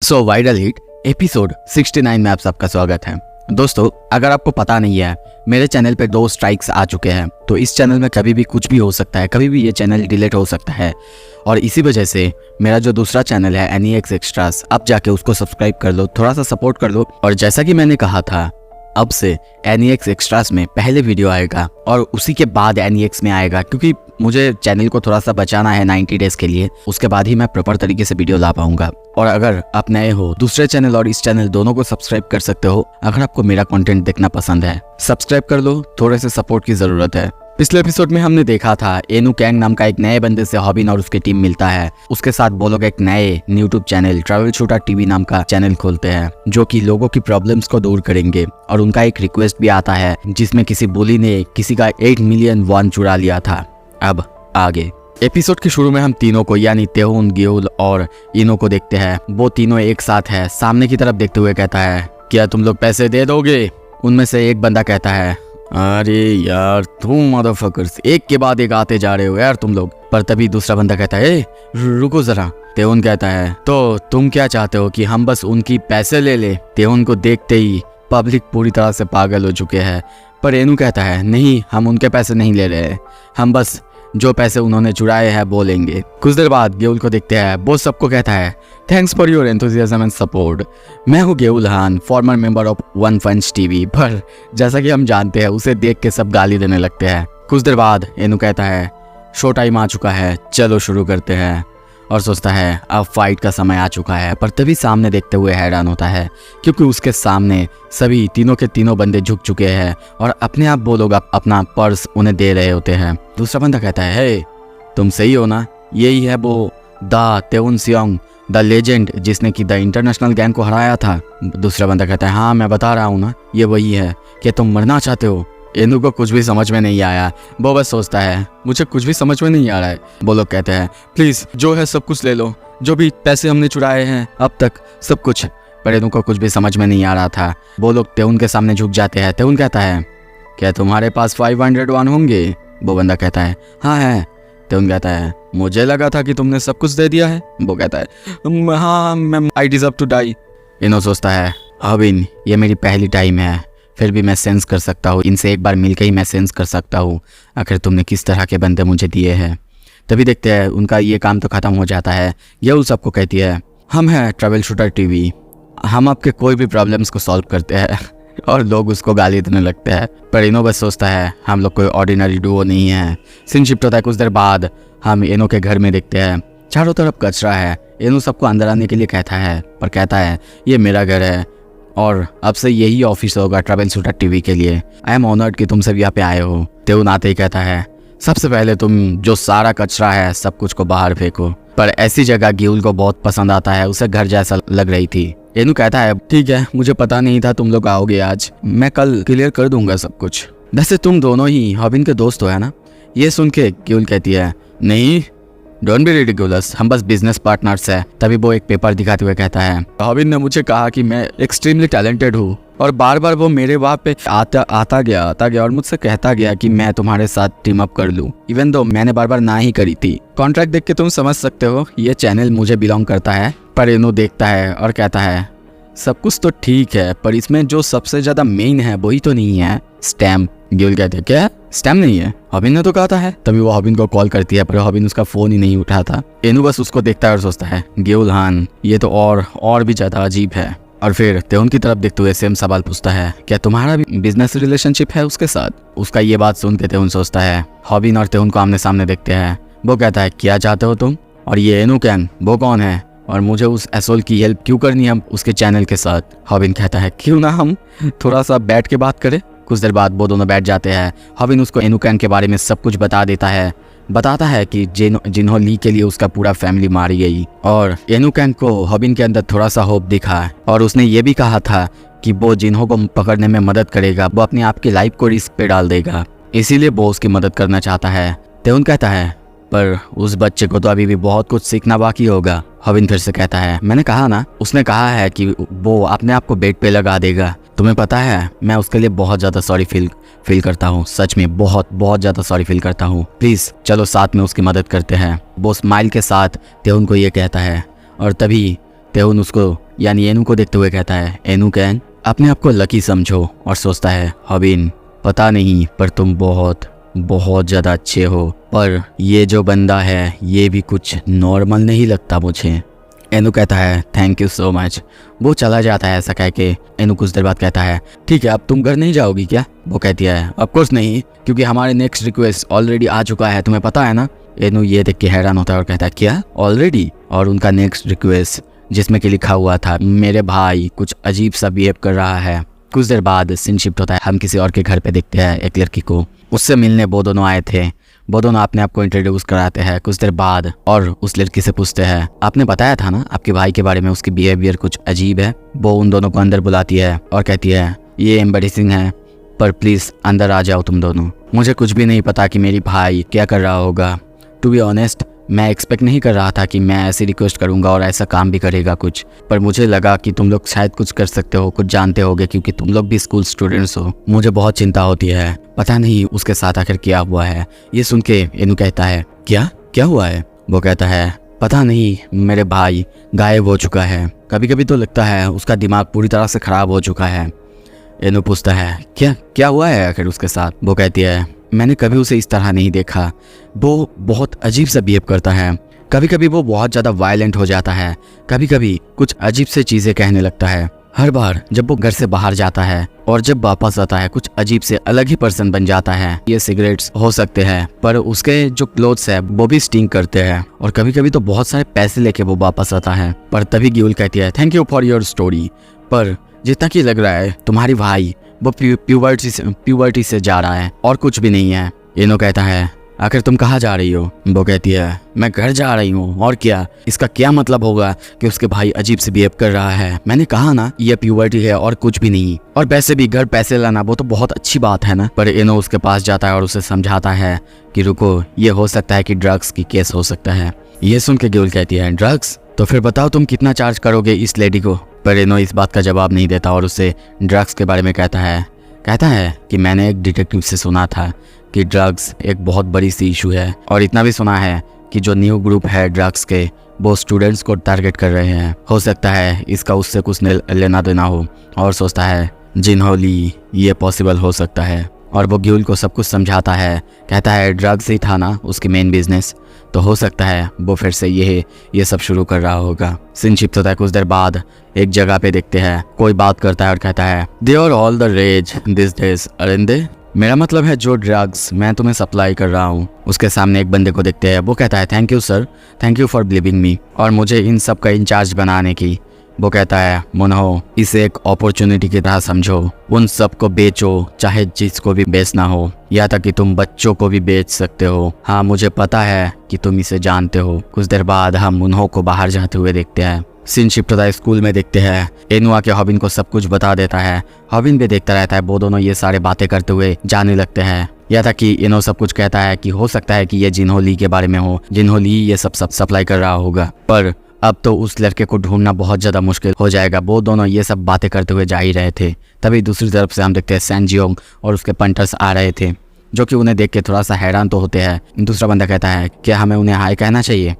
So viral hit episode 69 में आप सबका स्वागत है। दोस्तों, अगर आपको पता नहीं है, मेरे चैनल पे 2 स्ट्राइक्स आ चुके हैं। तो इस चैनल में कभी भी कुछ भी हो सकता है, कभी भी ये चैनल डिलीट हो सकता है। और इसी वजह से मेरा जो दूसरा चैनल है NEX एक्स्ट्रास, आप जाके उसको सब्सक्राइब कर लो, थोड़ा सा सपोर्ट कर लो। और जैसा कि मैंने कहा था, अब से NEX एक्स्ट्रास में पहले वीडियो आएगा और उसी के बाद NEX में आएगा, क्योंकि मुझे चैनल को थोड़ा सा बचाना है 90 डेज के लिए। उसके बाद ही मैं प्रॉपर तरीके से वीडियो ला पाऊंगा। और अगर आप नए हो, दूसरे चैनल और इस चैनल दोनों को सब्सक्राइब कर सकते हो। अगर आपको मेरा कंटेंट देखना पसंद है, सब्सक्राइब कर लो, थोड़े से सपोर्ट की जरूरत है। पिछले एपिसोड में हमने देखा था एनु कैंग नाम का एक नए बंदे से हॉबिन और उसकी टीम मिलता है। उसके साथ वो लोग एक नए YouTube channel travel shooter TV नाम का चैनल खोलते हैं, जो कि लोगों की प्रॉब्लम्स को दूर करेंगे। और उनका एक रिक्वेस्ट भी आता है, जिसमें किसी बुली ने किसी का 8 मिलियन वॉन चुरा लिया था। अब आगे एपिसोड के शुरू में हम तीनों को, यानी तेहुन, ग्यूल और इनो को देखते हैं। वो तीनों एक साथ है, सामने की तरफ देखते हुए कहता है, क्या तुम लोग पैसे दे दोगे? उनमें से एक बंदा कहता है, अरे यार तुम मदरफकर्स एक के बाद एक आते जा रहे हो यार तुम लोग। पर तभी दूसरा बंदा कहता है, रुको जरा। तेहुन कहता है, तो तुम क्या चाहते हो कि हम बस उनकी पैसे ले ले? तेहुन को देखते ही पब्लिक पूरी तरह से पागल हो चुके हैं। पर एनु कहता है, नहीं, हम उनके पैसे नहीं ले रहे, हम बस जो पैसे उन्होंने चुराए हैं वो लेंगे। कुछ देर बाद गेउल को देखते हैं, वो सबको कहता है, thanks for your enthusiasm and support. मैं हूँ Geul Han, former member of One Punch TV. पर जैसा कि हम जानते हैं, उसे देख के सब गाली देने लगते हैं। कुछ देर बाद एनु कहता है, शो टाइम आ चुका है, चलो शुरू करते हैं। और सोचता है अब फाइट का समय आ चुका है। पर तभी सामने देखते हुए हैरान होता है, क्योंकि उसके सामने सभी तीनों के तीनों बंदे झुक चुके हैं और अपने आप वो लोग अपना पर्स उन्हें दे रहे होते हैं। दूसरा बंदा कहता है, हे तुम सही हो ना? यही है वो द तेउन सियोंग, द लेजेंड, जिसने कि द इंटरनेशनल गैंग को हराया था। दूसरा बंदा कहता है, हाँ मैं बता रहा हूँ ना, ये वही है। क्या तुम मरना चाहते हो? एनु को कुछ भी समझ में नहीं आया। वो बस सोचता है, मुझे कुछ भी समझ में नहीं आ रहा है। वो लोग कहते हैं, प्लीज जो है सब कुछ ले लो, जो भी पैसे हमने चुराए हैं अब तक, सब कुछ। पर एनु को कुछ भी समझ में नहीं आ रहा था। वो लोग तेउन के सामने झुक जाते हैं। तेउन कहता है, क्या तुम्हारे पास 500 वॉन होंगे? वो बंदा कहता है, हाँ है। तेउन कहता है, मुझे लगा था कि तुमने सब कुछ दे दिया है। वो कहता है, हाँ ma'am, I deserve to die. एनु सोचता है, हॉबिन, ये मेरी पहली टाइम है, फिर भी मैं सेंस कर सकता हूँ, इनसे एक बार मिलकर ही मैं सेंस कर सकता हूँ आखिर तुमने किस तरह के बंदे मुझे दिए हैं। तभी देखते हैं उनका ये काम तो ख़त्म हो जाता है। ये उन सबको कहती है, हम हैं ट्रैवल शूटर टीवी, हम आपके कोई भी प्रॉब्लम्स को सॉल्व करते हैं। और लोग उसको गाली देने लगते हैं। पर इनो बस सोचता है, हम लोग कोई ऑर्डिनरी डुओ नहीं है। सीन शिफ्ट होता है। कुछ देर बाद हम इनो के घर में देखते हैं, चारों तरफ कचरा है। इनो सबको अंदर आने के लिए कहता है, पर कहता है, ये मेरा घर है और अब से यही ऑफिस होगा ट्रैवल शूटर टीवी के लिए। आई एम ऑनर्ड कि तुम सब यहाँ पे आए हो। तेउन आते ही कहता है, सबसे पहले तुम जो सारा कचरा है सब कुछ को बाहर फेंको। पर ऐसी जगह ग्यूल को बहुत पसंद आता है, उसे घर जैसा लग रही थी। एनु कहता है, ठीक है, मुझे पता नहीं था तुम लोग आओगे आज, मैं कल क्लियर कर दूंगा सब कुछ। वैसे तुम दोनों ही हॉबिन के दोस्त हो, है ना? ये सुन के ग्यूल कहती है, नहीं, डोंट बी रिडिकुलस, हम बस बिजनेस पार्टनर्स हैं। तभी वो एक पेपर दिखाते हुए कहता है, हॉबिन ने मुझे कहा कि मैं एक्सट्रीमली टैलेंटेड हूँ और बार बार वो मेरे वहाँ पे आता गया और मुझसे कहता गया कि मैं तुम्हारे साथ टीम अप कर लूँ, इवन दो मैंने बार बार ना ही करी थी। कॉन्ट्रैक्ट देख के तुम समझ सकते हो ये चैनल मुझे बिलोंग करता है। पर इनो देखता है और कहता है, सब कुछ तो ठीक है, पर इसमें जो सबसे ज्यादा मेन है वही तो नहीं है, स्टैम्प। ग्यूल कहते हैं, क्या स्टैम्प नहीं है? हॉबिन ने तो कहा था है। तभी वो हॉबिन को कॉल करती है, पर हॉबिन उसका फोन ही नहीं उठाता। एनु बस उसको देखता है और सोचता है, गेउल हान, ये तो और भी ज्यादा अजीब है। और फिर तेउन की तरफ देखते हुए सेम सवाल पूछता है, क्या तुम्हारा भी बिजनेस रिलेशनशिप है उसके साथ? उसका ये बात सुन के तेउन सोचता है। हॉबिन और तेउन को आमने सामने देखते हैं। वो कहता है, क्या चाहते हो तुम? और ये एनु कैन वो कौन है और मुझे उस एसोल की हेल्प क्यों करनी है उसके चैनल के साथ? हॉबिन कहता है, क्यों ना हम थोड़ा सा बैठ के बात करें। कुछ देर बाद वो दोनों बैठ जाते हैं। हॉबिन उसको एनु कैन के बारे में सब कुछ बता देता है। बताता है कि जिन्हों ली के लिए उसका पूरा फैमिली मारी गई। और एनु कैन को हॉबिन के अंदर थोड़ा सा होप दिखा और उसने ये भी कहा था कि वो जिन्हों को पकड़ने में मदद करेगा, वो अपनी आपकी लाइफ को रिस्क पे डाल देगा, इसीलिए वो उसकी मदद करना चाहता है। तेउन कहता है, पर उस बच्चे को तो अभी भी बहुत कुछ सीखना बाकी होगा। हॉबिन फिर से कहता है, मैंने कहा ना, उसने कहा है कि वो अपने आप को बेड पे लगा देगा। तुम्हें पता है, मैं उसके लिए बहुत ज़्यादा सॉरी फील करता हूँ, सच में बहुत ज़्यादा सॉरी फील करता हूँ। प्लीज़ चलो साथ में उसकी मदद करते हैं। वो स्माइल के साथ तेउन को ये कहता है और तभी तेउन उसको यानी एनु को देखते हुए कहता है, एनु कैन अपने आप को लकी समझो। और सोचता है, हॉबिन पता नहीं पर तुम बहुत बहुत ज़्यादा अच्छे हो, पर ये जो बंदा है ये भी कुछ नॉर्मल नहीं लगता मुझे। एनु कहता है, थैंक यू सो मच। वो चला जाता है। ऐसा कह के एनु कुछ देर बाद कहता है, ठीक है अब तुम घर नहीं जाओगी क्या? वो कहती है, ऑफ कोर्स नहीं, क्योंकि हमारे नेक्स्ट रिक्वेस्ट ऑलरेडी आ चुका है, तुम्हें पता है ना। एनु ये देख के हैरान होता है और कहता है, क्या ऑलरेडी? और उनका नेक्स्ट रिक्वेस्ट जिसमें कि लिखा हुआ था, मेरे भाई कुछ अजीब सा बिहेव कर रहा है। कुछ देर बाद सीन शिफ्ट होता है। हम किसी और के घर पे देखते हैं एक लड़की को। उससे मिलने वो दोनों आए थे। वो दोनों अपने आप को इंट्रोड्यूस कराते हैं कुछ देर बाद, और उस लड़की से पूछते हैं, आपने बताया था ना आपके भाई के बारे में, उसकी बिहेवियर कुछ अजीब है। वो उन दोनों को अंदर बुलाती है और कहती है, ये एम्बैरेसिंग है, पर प्लीज़ अंदर आ जाओ तुम दोनों। मुझे कुछ भी नहीं पता कि मेरी भाई क्या कर रहा होगा। टू बी ऑनेस्ट मैं एक्सपेक्ट नहीं कर रहा था कि मैं ऐसी रिक्वेस्ट करूंगा और ऐसा काम भी करेगा कुछ, पर मुझे लगा कि तुम लोग शायद कुछ कर सकते हो, कुछ जानते होगे, क्योंकि तुम लोग भी स्कूल स्टूडेंट्स हो। मुझे बहुत चिंता होती है, पता नहीं उसके साथ आखिर क्या हुआ है। ये सुन के एनु कहता है, क्या हुआ है? वो कहता है, पता नहीं मेरे भाई गायब हो चुका है। कभी कभी तो लगता है उसका दिमाग पूरी तरह से खराब हो चुका है। एनु पूछता है, क्या हुआ है आखिर उसके साथ? वो कहती है, मैंने कभी उसे इस तरह नहीं देखा। वो बहुत अजीब सा बिहेव करता है। कभी कभी वो बहुत ज़्यादा वायलेंट हो जाता है, कभी कभी कुछ अजीब से चीज़ें कहने लगता है। हर बार जब वो घर से बाहर जाता है और जब वापस आता है कुछ अजीब से अलग ही पर्सन बन जाता है। ये सिगरेट्स हो सकते हैं, पर उसके जो क्लोथ्स है वो भी स्टिंक करते हैं, और कभी कभी तो बहुत सारे पैसे लेके वो वापस आता है। पर तभी ग्यूल कहती है, thank you for your story, पर जितना कि लग रहा है तुम्हारी भाई वो प्यूबर्टी से जा रहा है और कुछ भी नहीं है। एनु कहता है, आखिर तुम कहाँ जा रही हो? वो कहती है, मैं घर जा रही हूँ, और क्या? इसका क्या मतलब होगा कि उसके भाई अजीब से बिहेव कर रहा है? मैंने कहा ना ये प्यूबर्टी है और कुछ भी नहीं। और वैसे भी घर पैसे लाना वो तो बहुत अच्छी बात है ना। पर एनु उसके पास जाता है और उसे समझाता है कि रुको, ये हो सकता है कि ड्रग्स की केस हो सकता है। ये सुन के ग्यूल कहती है, ड्रग्स? तो फिर बताओ तुम कितना चार्ज करोगे इस लेडी को? पर एनु इस बात का जवाब नहीं देता और उसे ड्रग्स के बारे में कहता है कि मैंने एक डिटेक्टिव से सुना था कि ड्रग्स एक बहुत बड़ी सी इशू है, और इतना भी सुना है कि जो न्यू ग्रुप है ड्रग्स के वो स्टूडेंट्स को टारगेट कर रहे हैं। हो सकता है इसका उससे कुछ लेना देना हो। और सोचता है, जिनहोली ये पॉसिबल हो सकता है। और वो ग्यूल को सब कुछ समझाता है। कहता है ड्रग्स ही था ना उसकी मेन बिजनेस, तो हो सकता है वो फिर से ये सब शुरू कर रहा होगा। सीन शिफ्ट होता है। कुछ देर बाद एक जगह पे देखते हैं कोई बात करता है और कहता है, they are all the rage this days aren't they? मेरा मतलब है जो ड्रग्स मैं तुम्हें सप्लाई कर रहा हूँ। उसके सामने एक बंदे को देखते हैं। वो कहता है, thank you sir, thank you for believing मी, और मुझे इन सब का इंचार्ज बनाने की। वो कहता है, मुन्हो इसे एक अपॉर्चुनिटी की तरह समझो, उन सब को बेचो, चाहे जिसको भी बेचना हो, या तक कि तुम बच्चों को भी बेच सकते हो। हाँ मुझे पता है कि तुम इसे जानते हो। कुछ देर बाद हम मुन्हो को बाहर जाते हुए देखते हैं। सीन शिफ्ट होता है। स्कूल में देखते हैं एनु आके हॉबिन को सब कुछ बता देता है। हॉबिन भी देखता रहता है। वो दोनों ये सारे बातें करते हुए जाने लगते हैं। या था कि एनु सब कुछ कहता है कि हो सकता है कि ये जिनहोली के बारे में हो, जिनहोली ये सब सप्लाई कर रहा होगा, पर अब तो उस लड़के को ढूंढना बहुत ज़्यादा मुश्किल हो जाएगा। वो दोनों ये सब बातें करते हुए जा ही रहे थे। तभी दूसरी तरफ से हम देखते हैं सैनजियोंग और उसके पंटर्स आ रहे थे, जो कि उन्हें देख के थोड़ा सा हैरान तो होते हैं। दूसरा बंदा कहता है, क्या हमें उन्हें हाय कहना चाहिए?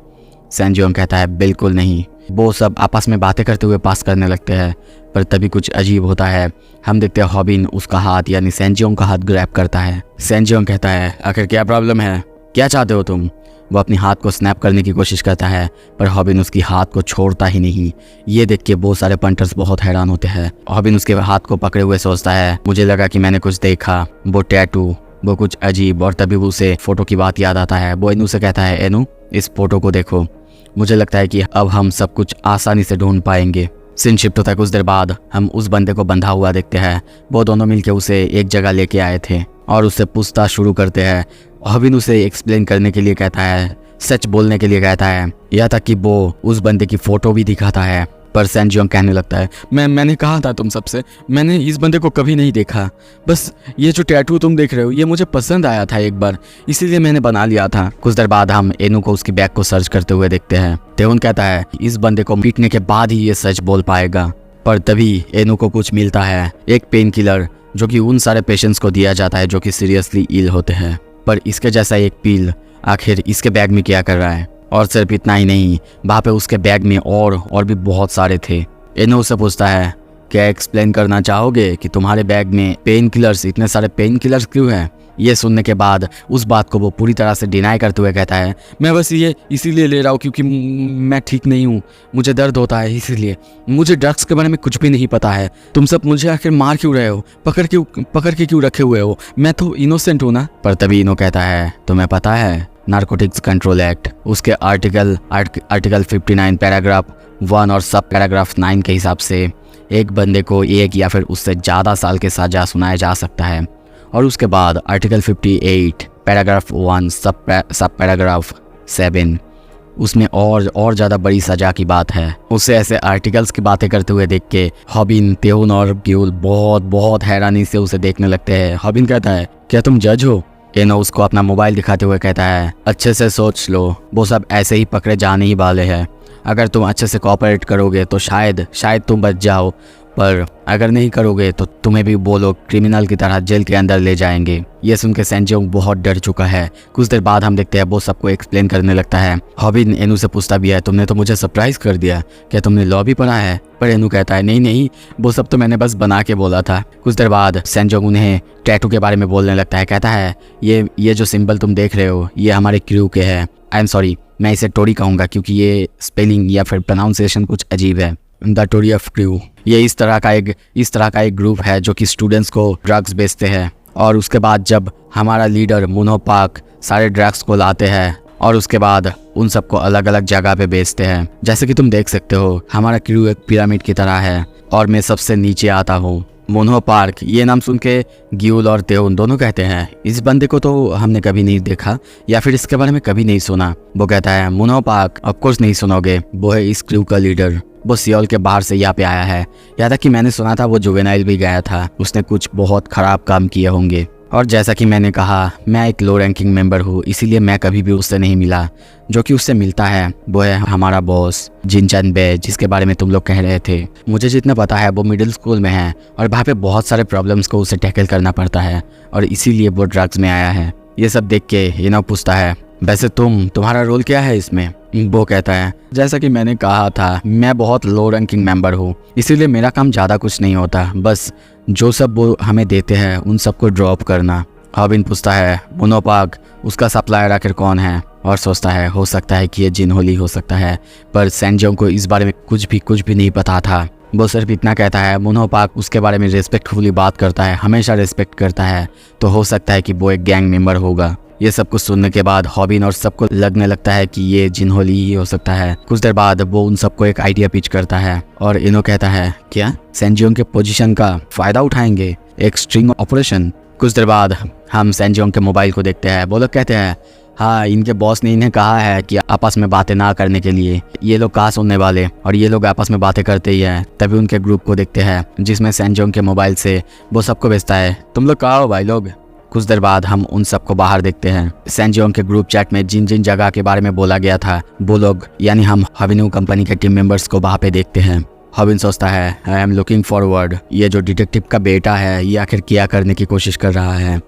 सैनजियोंग कहता है, बिल्कुल नहीं। वो सब आपस में बातें करते हुए पास करने लगते हैं। पर तभी कुछ अजीब होता है। हम देखते हैं हॉबिन उसका हाथ यानी सैनजियोंग का हाथ ग्रैब करता है। सैनजियोंग कहता है, आखिर क्या प्रॉब्लम है, क्या चाहते हो तुम? वो अपनी हाथ को स्नैप करने की कोशिश करता है, पर हॉबिन उसकी हाथ को छोड़ता ही नहीं। ये देख के बहुत सारे पंटर्स बहुत हैरान होते हैं। हॉबिन उसके हाथ को पकड़े हुए सोचता है, मुझे लगा कि मैंने कुछ देखा, वो टैटू, वो कुछ अजीब। और तभी उसे फोटो की बात याद आता है। वो एनु से कहता है, एनु इस फोटो को देखो, मुझे लगता है कि अब हम सब कुछ आसानी से ढूंढ पाएंगे। सीन शिफ्ट होता है। कुछ देर बाद हम उस बंदे को बंधा हुआ देखते हैं। वो दोनों मिलकर उसे एक जगह लेके आए थे और उससे पूछताछ शुरू करते हैं। हॉबिन उसे एक्सप्लेन करने के लिए कहता है, सच बोलने के लिए कहता है, या तक कि वो उस बंदे की फोटो भी दिखाता है। पर सैनजियोंग कहने लगता है, मैंने कहा था तुम सबसे, मैंने इस बंदे को कभी नहीं देखा, बस ये जो टैटू तुम देख रहे हो ये मुझे पसंद आया था एक बार, इसीलिए मैंने बना लिया था। कुछ देर बाद हम एनु को उसकी बैग को सर्च करते हुए देखते हैं। तेउन कहता है, इस बंदे को पीटने के बाद ही ये सच बोल पाएगा। पर तभी एनु को कुछ मिलता है, एक पेन किलर, जो कि उन सारे पेशेंट्स को दिया जाता है जो कि सीरियसली इल होते हैं। पर इसके जैसा एक पील आखिर इसके बैग में क्या कर रहा है? और सिर्फ इतना ही नहीं, वहाँ पे उसके बैग में और भी बहुत सारे थे। इनो उससे पूछता है, क्या एक्सप्लेन करना चाहोगे कि तुम्हारे बैग में पेन किलर्स, इतने सारे पेन किलर्स क्यों हैं? ये सुनने के बाद उस बात को वो पूरी तरह से डिनाई करते हुए कहता है, मैं बस ये इसीलिए ले रहा हूँ क्योंकि मैं ठीक नहीं हूँ, मुझे दर्द होता है, इसीलिए। मुझे ड्रग्स के बारे में कुछ भी नहीं पता है। तुम सब मुझे आखिर मार क्यों रहे हो, पकड़ के क्यों रखे हुए हो? मैं तो इनोसेंट हूँ ना। पर तभी इनो कहता है, तुम्हें पता है नारकोटिक्स कंट्रोल एक्ट, उसके आर्टिकल 59 पैराग्राफ 1 और सब पैराग्राफ 9 के हिसाब से एक बंदे को 1 या फिर उससे ज़्यादा साल के सजा सुनाया जा सकता है। और उसके बाद आर्टिकल 58 पैराग्राफ 1 सब पैराग्राफ 7, उसमें और ज़्यादा बड़ी सज़ा की बात है। उसे ऐसे आर्टिकल्स की बातें करते हुए देख के हॉबिन, तेहुन और ग्यूल बहुत हैरानी से उसे देखने लगते हैं। हॉबिन कहता है, क्या तुम जज हो? एनो उसको अपना मोबाइल दिखाते हुए कहता है, अच्छे से सोच लो, वो सब ऐसे ही पकड़े जाने ही वाले हैं। अगर तुम अच्छे से कोऑपरेट करोगे तो शायद तुम बच जाओ, पर अगर नहीं करोगे तो तुम्हें भी वो लोग क्रिमिनल की तरह जेल के अंदर ले जाएंगे। ये सुन के सैनजियोंग बहुत डर चुका है। कुछ देर बाद हम देखते हैं वो सबको एक्सप्लेन करने लगता है। हॉबिन एनु से पूछता भी है, तुमने तो मुझे सरप्राइज कर दिया, क्या तुमने लॉ भी पढ़ा है? पर एनु कहता है, नहीं, वो सब तो मैंने बस बना के बोला था। कुछ देर बाद सैनजियोंग उन्हें टैटू के बारे में बोलने लगता है। कहता है, ये जो सिंबल तुम देख रहे हो, ये हमारे क्रू के है। आई एम सॉरी, मैं इसे टोरी कहूँगा क्योंकि ये स्पेलिंग या फिर प्रोनाउंसिएशन कुछ अजीब है। द टोरी ऑफ क्रू, ये इस तरह का एक ग्रुप है जो कि स्टूडेंट्स को ड्रग्स बेचते हैं। और उसके बाद जब हमारा लीडर मुनो पार्क सारे ड्रग्स को लाते हैं और उसके बाद उन सबको अलग अलग जगह पे बेचते हैं। जैसे कि तुम देख सकते हो, हमारा क्रू एक पिरामिड की तरह है और मैं सबसे नीचे आता हूँ। मुनो पार्क, ये नाम सुन के ग्यूल और तेउन दोनों कहते हैं, इस बंदे को तो हमने कभी नहीं देखा या फिर इसके बारे में कभी नहीं सुना। वो कहता है, मुनो पार्क ऑफ कोर्स नहीं सुनोगे, वो है इस क्रू का लीडर। वो सियोल के बाहर से यहाँ पे आया है। याद है कि मैंने सुना था वो जुवेनाइल भी गया था, उसने कुछ बहुत खराब काम किए होंगे। और जैसा कि मैंने कहा, मैं एक लो रैंकिंग मेंबर हूँ, इसीलिए मैं कभी भी उससे नहीं मिला। जो कि उससे मिलता है वो है हमारा बॉस जिनचन बे, जिसके बारे में तुम लोग कह रहे थे। मुझे जितना पता है वो मिडिल स्कूल में है और वहाँ पे बहुत सारे प्रॉब्लम्स को उसे टैकल करना पड़ता है और इसीलिए वो ड्रग्स में आया है। ये सब देख के इनो पूछता है, वैसे तुम्हारा रोल क्या है इसमें? वो कहता है, जैसा कि मैंने कहा था, मैं बहुत लो रैंकिंग मेंबर हूँ, इसीलिए मेरा काम ज़्यादा कुछ नहीं होता, बस जो सब वो हमें देते हैं उन सबको ड्रॉप करना। हॉबिन पूछता है, मुनो पार्क, उसका सप्लायर आखिर कौन है? और सोचता है, हो सकता है कि ये जिनहोली हो सकता है। पर सैनजियोंग को इस बारे में कुछ भी नहीं पता था। वो सिर्फ इतना कहता है, मुनो पार्क उसके बारे में रिस्पेक्टफुली बात करता है, हमेशा रिस्पेक्ट करता है, तो हो सकता है कि वो एक गैंग मेंबर होगा। ये सब कुछ सुनने के बाद हॉबिन और सबको लगने लगता है कि ये जिनहोली ही हो सकता है। कुछ देर बाद वो उन सबको एक आइडिया पिच करता है और इनो कहता है, क्या सैनजियोंग के पोजीशन का फायदा उठाएंगे, एक स्ट्रिंग ऑपरेशन? कुछ देर बाद हम सैनजियोंग के मोबाइल को देखते हैं। वो लोग कहते हैं, हाँ, इनके बॉस ने इन्हें कहा है कि आपस में बातें ना करने के लिए। ये लोग कहाँ सुनने वाले, और ये लोग आपस में बातें करते ही हैं। तभी उनके ग्रुप को देखते हैं जिसमें सैनजियोंग के मोबाइल से वो सबको भेजता है, तुम लोग कहाँ हो भाई लोग? कुछ देर बाद हम उन सबको बाहर देखते हैं। सैनजियोंग के ग्रुप चैट में जिन जिन जगह के बारे में बोला गया था, वो लोग यानी हम हॉबिन कंपनी के टीम मेंबर्स को वहाँ पे देखते हैं। हॉबिन सोचता है, आई एम लुकिंग फॉरवर्ड, ये जो डिटेक्टिव का बेटा है ये आखिर क्या करने की कोशिश कर रहा है।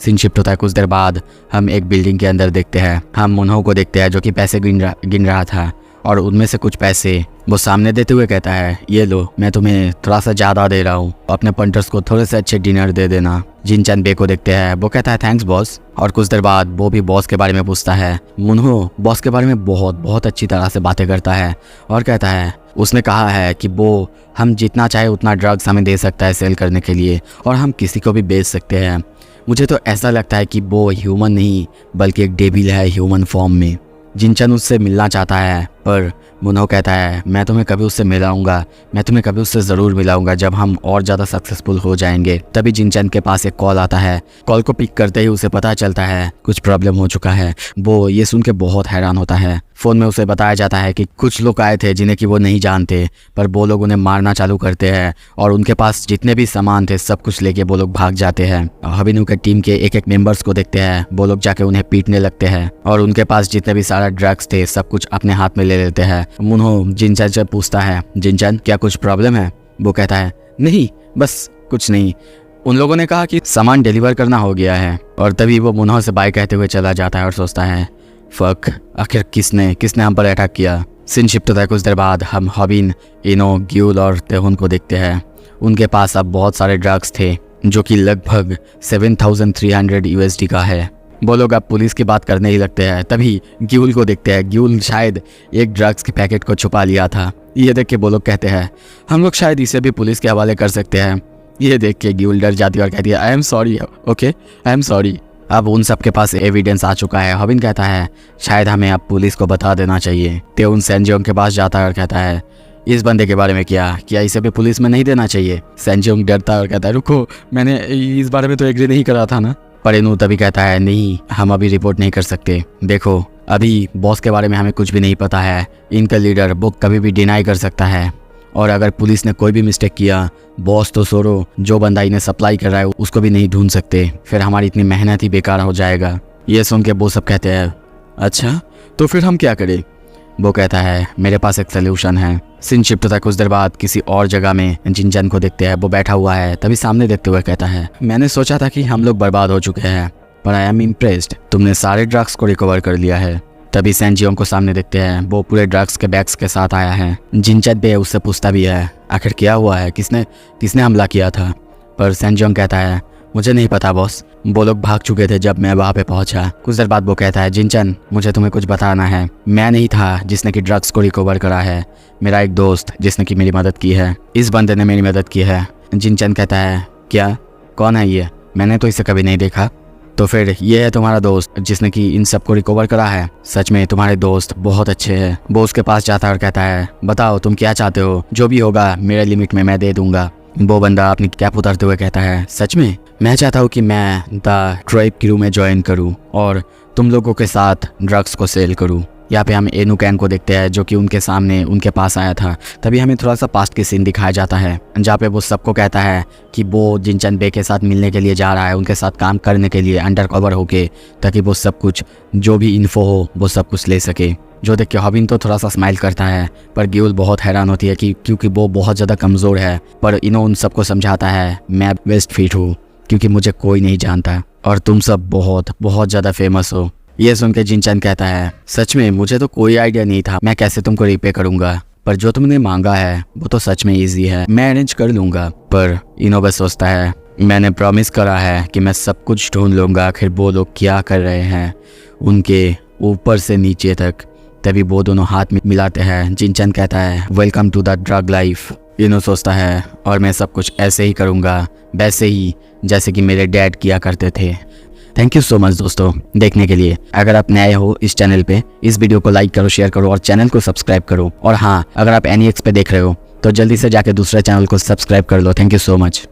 सीन शिफ्ट होता है। कुछ देर बाद हम एक बिल्डिंग के अंदर देखते हैं। हम मुन्हो को देखते हैं जो कि पैसे गिन रहा था और उनमें से कुछ पैसे वो सामने देते हुए कहता है, ये लो, मैं तुम्हें थोड़ा सा ज़्यादा दे रहा हूँ, अपने पंटर्स को थोड़े से अच्छे डिनर दे देना। जिनचन बे को देखते हैं, वो कहता है, थैंक्स बॉस। और कुछ देर बाद वो भी बॉस के बारे में पूछता है। मुन्हो बॉस के बारे में बहुत अच्छी तरह से बातें करता है और कहता है, उसने कहा है कि वो हम जितना चाहे उतना ड्रग्स हमें दे सकता है सेल करने के लिए, और हम किसी को भी बेच सकते हैं। मुझे तो ऐसा लगता है कि वो ह्यूमन नहीं बल्कि एक डेविल है ह्यूमन फॉर्म में। जिनचन उससे मिलना चाहता है, पर मुन्हो कहता है, मैं तुम्हें कभी उससे मिलाऊंगा, मैं तुम्हें कभी उससे ज़रूर मिलाऊंगा जब हम और ज़्यादा सक्सेसफुल हो जाएंगे। तभी जिनचन के पास एक कॉल आता है। कॉल को पिक करते ही उसे पता चलता है कुछ प्रॉब्लम हो चुका है। वो ये सुन के बहुत हैरान होता है। फ़ोन में उसे बताया जाता है कि कुछ लोग आए थे जिन्हें कि वो नहीं जानते, पर वो लोग उन्हें मारना चालू करते हैं और उनके पास जितने भी सामान थे सब कुछ लेके वो लोग भाग जाते हैं। हॉबिन के टीम के एक मेंबर्स को देखते हैं, वो लोग जाके उन्हें पीटने लगते हैं और उनके पास जितने भी सारा ड्रग्स थे सब कुछ अपने हाथ में ले लेते हैं। मुन्हो जिनचन से पूछता है, जिनचन क्या कुछ प्रॉब्लम है? वो कहता है, नहीं, बस कुछ नहीं, उन लोगों ने कहा कि सामान डिलीवर करना हो गया है। और तभी वो मुन्हो से बाय कहते हुए चला जाता है और सोचता है, फक, आखिर किसने हम पर अटैक किया। सीन शिफ्ट होता है कुछ देर बाद। हम हॉबिन, इनो, ग्यूल और तेहुन को देखते हैं। उनके पास अब बहुत सारे ड्रग्स थे जो कि लगभग 7300 USD का है। वो लोग अब पुलिस की बात करने ही लगते हैं। तभी ग्यूल को देखते हैं। ग्यूल शायद एक ड्रग्स के पैकेट को छुपा लिया था। ये देख के वो लोग कहते हैं हम लोग शायद इसे भी पुलिस के हवाले कर सकते हैं। ये देख के ग्यूल डर जाती है और कहती है I am sorry, okay I am sorry. अब उन सब के पास एविडेंस आ चुका है। हॉबिन कहता है शायद हमें अब पुलिस को बता देना चाहिए। तेउन सैनजियोंग के पास जाता है और कहता है इस बंदे के बारे में क्या इसे भी पुलिस में नहीं देना चाहिए। सैनजियोंग डरता है और कहता है रुको, मैंने इस बारे में तो एग्री नहीं करा था ना। पर इनू तभी कहता है नहीं, हम अभी रिपोर्ट नहीं कर सकते। देखो अभी बॉस के बारे में हमें कुछ भी नहीं पता है। इनका लीडर वो कभी भी डिनाई कर सकता है, और अगर पुलिस ने कोई भी मिस्टेक किया, बॉस तो सोरो जो बंदा इन्हें सप्लाई कर रहा है उसको भी नहीं ढूंढ सकते। फिर हमारी इतनी मेहनत ही बेकार हो जाएगा। ये सुन के वो सब कहते हैं अच्छा तो फिर हम क्या करें। वो कहता है मेरे पास एक सोल्यूशन है। सीन शिफ्ट होता है कुछ देर बाद किसी और जगह में। जिनचैन को देखते हैं, वो बैठा हुआ है। तभी सामने देखते हुए कहता है मैंने सोचा था कि हम लोग बर्बाद हो चुके हैं, पर आई एम इम्प्रेस्ड, तुमने सारे ड्रग्स को रिकवर कर लिया है। तभी सैनजियोंग को सामने देखते हैं। वो पूरे ड्रग्स के बैग्स के साथ आया है। जिनचैन भी उससे पूछता भी है आखिर क्या हुआ है, किसने हमला किया था। पर सैनजियोंग कहता है मुझे नहीं पता बॉस, वो लोग भाग चुके थे जब मैं वहाँ पे पहुंचा। कुछ देर बाद वो कहता है जिनचैन मुझे तुम्हें कुछ बताना है। मैं नहीं था जिसने कि ड्रग्स को रिकवर करा है, मेरा एक दोस्त जिसने कि मेरी मदद की है। इस बंदे ने मेरी मदद की है। जिनचैन कहता है क्या, कौन है ये, मैंने तो इसे कभी नहीं देखा। तो फिर ये है तुम्हारा दोस्त जिसने कि इन सब को रिकवर करा है। सच में तुम्हारे दोस्त बहुत अच्छे हैं। वो उसके पास जाता है और कहता है बताओ तुम क्या चाहते हो, जो भी होगा मेरे लिमिट में मैं दे दूंगा। वो बंदा अपनी कैप उतारते हुए कहता है सच में मैं चाहता हूँ कि मैं द ट्राइब क्रू में ज्वाइन करूँ और तुम लोगों के साथ ड्रग्स को सेल करूँ। यहाँ पे हम एनु कैन को देखते हैं जो कि उनके सामने उनके पास आया था। तभी हमें थोड़ा सा पास्ट की सीन दिखाया जाता है जहाँ पे वो सबको कहता है कि वो जिनचैन बे के साथ मिलने के लिए जा रहा है, उनके साथ काम करने के लिए अंडर कवर होके, ताकि वो सब कुछ जो भी इन्फो हो वो सब कुछ ले सके। जो देख के हॉबिन तो थोड़ा सा स्माइल करता है, पर ग्यूल बहुत हैरान होती है कि क्योंकि वो बहुत ज़्यादा कमज़ोर है। पर इनो उन सबको समझाता है मैं बेस्ट फिट हूँ क्योंकि मुझे कोई नहीं जानता और तुम सब बहुत बहुत ज़्यादा फेमस हो। ये सुन के जिनचैन कहता है सच में मुझे तो कोई आइडिया नहीं था मैं कैसे तुमको रिपे करूंगा, पर जो तुमने मांगा है वो तो सच में इजी है, मैं अरेंज कर लूंगा। पर इनो बस सोचता है मैंने प्रॉमिस करा है कि मैं सब कुछ ढूंढ लूंगा आखिर वो लोग क्या कर रहे हैं उनके ऊपर से नीचे तक। तभी वो दोनों हाथ में मिलाते हैं। जिनचैन कहता है welcome to the drug life. इनो सोचता है और मैं सब कुछ ऐसे ही करूँगा, वैसे ही जैसे कि मेरे डैड किया करते थे। थैंक यू सो मच दोस्तों देखने के लिए। अगर आप नए हो इस चैनल पे, इस वीडियो को लाइक करो, शेयर करो और चैनल को सब्सक्राइब करो। और हाँ, अगर आप एनीएक्स पे देख रहे हो तो जल्दी से जाके दूसरे चैनल को सब्सक्राइब कर लो। Thank you so much.